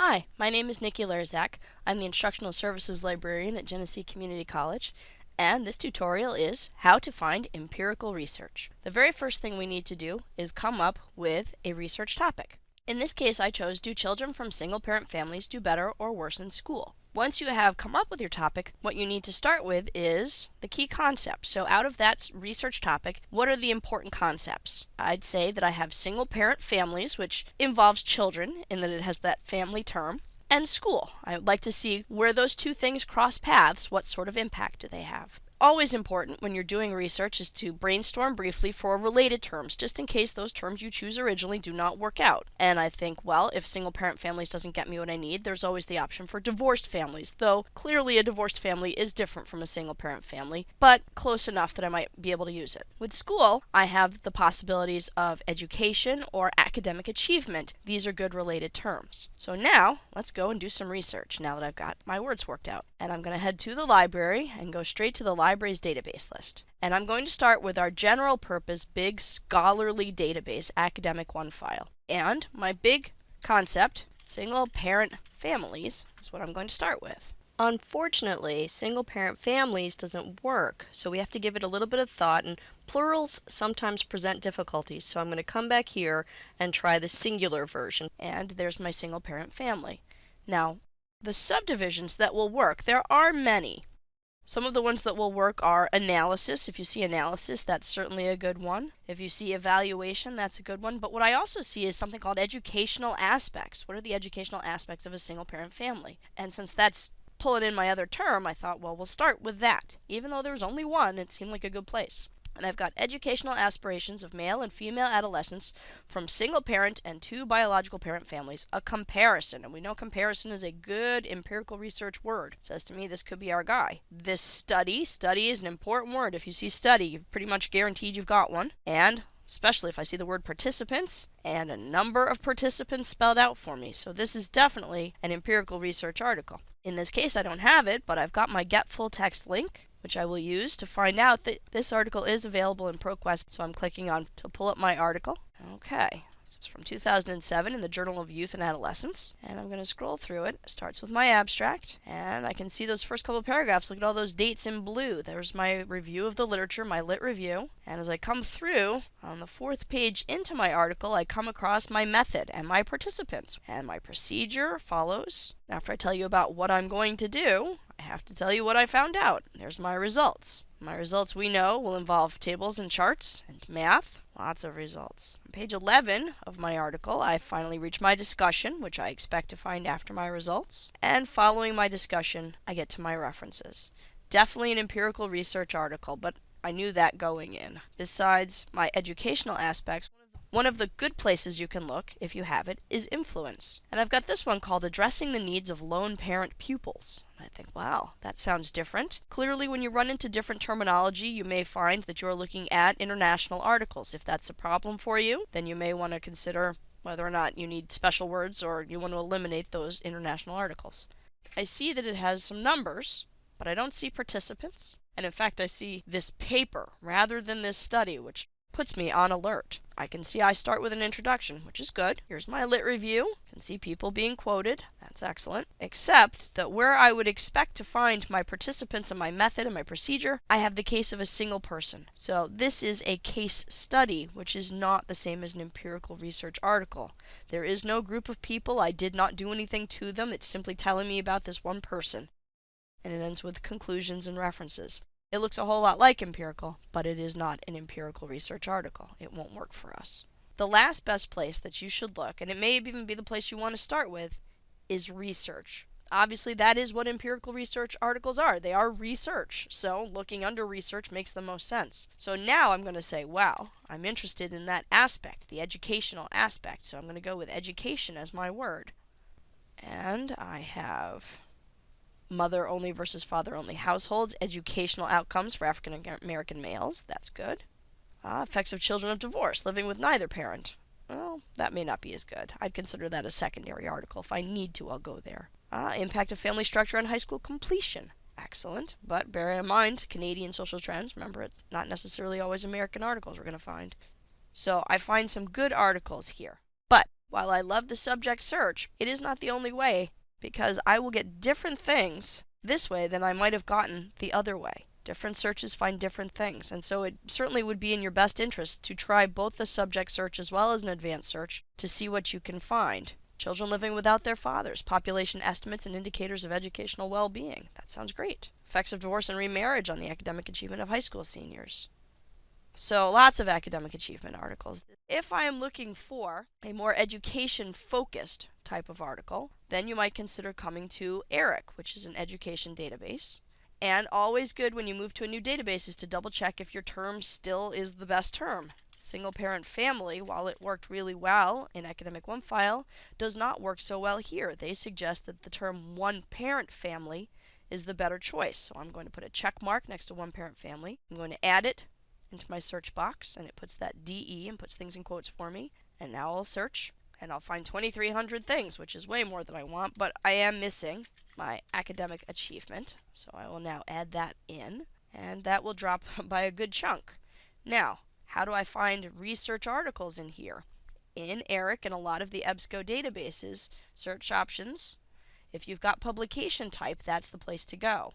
Hi, my name is Nikki Larzak. I'm the Instructional Services Librarian at Genesee Community College, and this tutorial is how to find empirical research. The very first thing we need to do is come up with a research topic. In this case, I chose, do children from single-parent families do better or worse in school? Once you have come up with your topic, what you need to start with is the key concepts. So out of that research topic, what are the important concepts? I'd say that I have single-parent families, which involves children in that it has that family term, and school. I would like to see where those two things cross paths, what sort of impact do they have. Always important when you're doing research is to brainstorm briefly for related terms, just in case those terms you choose originally do not work out. And I think, well, if single-parent families doesn't get me what I need, there's always the option for divorced families, though clearly a divorced family is different from a single-parent family, but close enough that I might be able to use it. With school, I have the possibilities of education or academic achievement. These are good related terms. So now, let's go and do some research now that I've got my words worked out. And I'm going to head to the library and go straight to the library's database list. And I'm going to start with our general purpose big scholarly database, Academic OneFile. And my big concept, single parent families, is what I'm going to start with. Unfortunately, single parent families doesn't work, so we have to give it a little bit of thought, and plurals sometimes present difficulties, so I'm going to come back here and try the singular version. And there's my single parent family. Now, the subdivisions that will work, there are many. Some of the ones that will work are analysis. If you see analysis, that's certainly a good one. If you see evaluation, that's a good one. But what I also see is something called educational aspects. What are the educational aspects of a single-parent family? And since that's pulling in my other term, I thought, well, we'll start with that. Even though there was only one, it seemed like a good place. And I've got educational aspirations of male and female adolescents from single-parent and two biological parent families, a comparison. And we know comparison is a good empirical research word. It says to me this could be our guy. This study is an important word. If you see study, you're pretty much guaranteed you've got one. And especially if I see the word participants and a number of participants spelled out for me. So this is definitely an empirical research article. In this case, I don't have it, but I've got my Get Full Text link, which I will use to find out that this article is available in ProQuest. So I'm clicking on to pull up my article. Okay, this is from 2007 in the Journal of Youth and Adolescence. And I'm going to scroll through it. It starts with my abstract, and I can see those first couple of paragraphs. Look at all those dates in blue. There's my review of the literature, my lit review. And as I come through, on the fourth page into my article, I come across my method and my participants. And my procedure follows. After I tell you about what I'm going to do, I have to tell you what I found out. There's my results. My results, we know, will involve tables and charts and math. Lots of results. On page 11 of my article, I finally reach my discussion, which I expect to find after my results. And following my discussion, I get to my references. Definitely an empirical research article, but I knew that going in. Besides my educational aspects, one of the good places you can look, if you have it, is influence. And I've got this one called Addressing the Needs of Lone Parent Pupils. And I think, wow, that sounds different. Clearly, when you run into different terminology, you may find that you're looking at international articles. If that's a problem for you, then you may want to consider whether or not you need special words or you want to eliminate those international articles. I see that it has some numbers, but I don't see participants. And in fact, I see this paper rather than this study, which puts me on alert. I can see I start with an introduction, which is good. Here's my lit review. I can see people being quoted. That's excellent. Except that where I would expect to find my participants and my method and my procedure, I have the case of a single person. So this is a case study, which is not the same as an empirical research article. There is no group of people. I did not do anything to them. It's simply telling me about this one person. And it ends with conclusions and references. It looks a whole lot like empirical, but it is not an empirical research article. It won't work for us. The last best place that you should look, and it may even be the place you want to start with, is research. Obviously, that is what empirical research articles are. They are research, so looking under research makes the most sense. So now I'm going to say, wow, I'm interested in that aspect, the educational aspect, so I'm going to go with education as my word. And I have mother-only versus father-only households, educational outcomes for African American males. That's good. Effects of children of divorce, living with neither parent. Well, that may not be as good. I'd consider that a secondary article. If I need to, I'll go there. Impact of family structure on high school completion. Excellent. But bear in mind, Canadian social trends. Remember, it's not necessarily always American articles we're going to find. So I find some good articles here. But While I love the subject search, it is not the only way, because I will get different things this way than I might have gotten the other way. Different searches find different things, and so it certainly would be in your best interest to try both the subject search as well as an advanced search to see what you can find. Children living without their fathers, population estimates and indicators of educational well-being. That sounds great. Effects of divorce and remarriage on the academic achievement of high school seniors. So lots of academic achievement articles. If I am looking for a more education-focused type of article, then you might consider coming to ERIC, which is an education database. And always good when you move to a new database is to double check if your term still is the best term. Single parent family, while it worked really well in Academic OneFile, does not work so well here. They suggest that the term one parent family is the better choice. So I'm going to put a check mark next to one parent family. I'm going to add it into my search box, and it puts that DE and puts things in quotes for me. And now I'll search, and I'll find 2,300 things, which is way more than I want, but I am missing my academic achievement. So I will now add that in, and that will drop by a good chunk. Now, how do I find research articles in here? In ERIC and a lot of the EBSCO databases, search options. If you've got publication type, that's the place to go.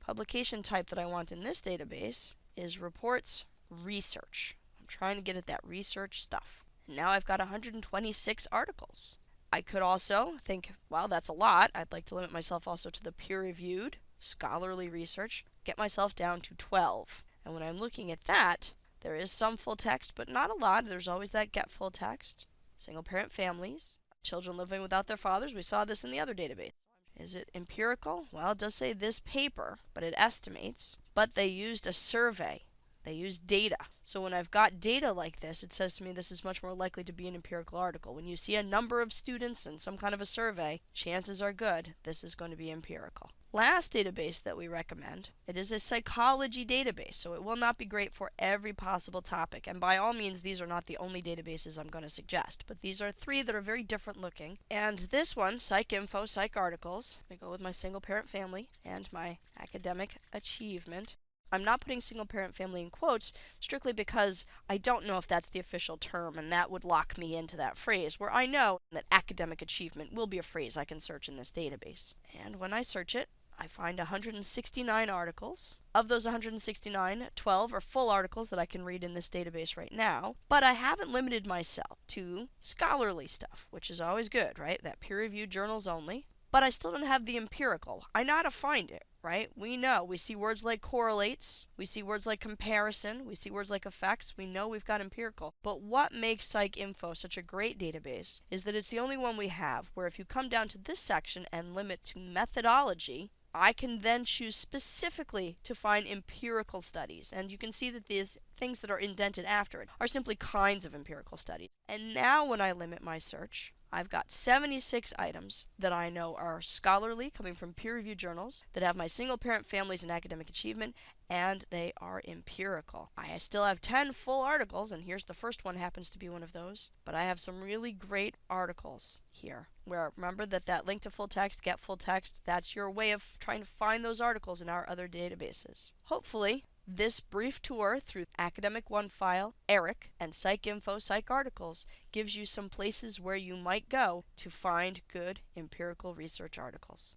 Publication type that I want in this database is reports research. I'm trying to get at that research stuff. And now I've got 126 articles. I could also think, well, that's a lot. I'd like to limit myself also to the peer-reviewed scholarly research, get myself down to 12. And when I'm looking at that, there is some full text, but not a lot. There's always that get full text. Single parent families, children living without their fathers. We saw this in the other database. Is it empirical? Well, it does say this paper, but it estimates. But they used a survey. They used data. So when I've got data like this, it says to me this is much more likely to be an empirical article. When you see a number of students and some kind of a survey, chances are good this is going to be empirical. Last database that we recommend, it is a psychology database, so it will not be great for every possible topic. And by all means, these are not the only databases I'm going to suggest, but these are three that are very different looking. And this one, Psycinfo, Psycarticles, I go with my single parent family and my academic achievement. I'm not putting single parent family in quotes strictly because I don't know if that's the official term, and that would lock me into that phrase, where I know that academic achievement will be a phrase I can search in this database. And when I search it, I find 169 articles. Of those 169, 12 are full articles that I can read in this database right now, but I haven't limited myself to scholarly stuff, which is always good, right? That peer-reviewed journals only. But I still don't have the empirical. I know how to find it, right? We know. We see words like correlates. We see words like comparison. We see words like effects. We know we've got empirical. But what makes Psycinfo such a great database is that it's the only one we have where if you come down to this section and limit to methodology, I can then choose specifically to find empirical studies. And you can see that these things that are indented after it are simply kinds of empirical studies. And now when I limit my search, I've got 76 items that I know are scholarly, coming from peer-reviewed journals, that have my single-parent families and academic achievement, and they are empirical. I still have 10 full articles, and here's the first one happens to be one of those, but I have some really great articles here, where remember that link to full text, get full text, that's your way of trying to find those articles in our other databases. Hopefully, this brief tour through Academic OneFile, ERIC, and Psycinfo Psycarticles gives you some places where you might go to find good empirical research articles.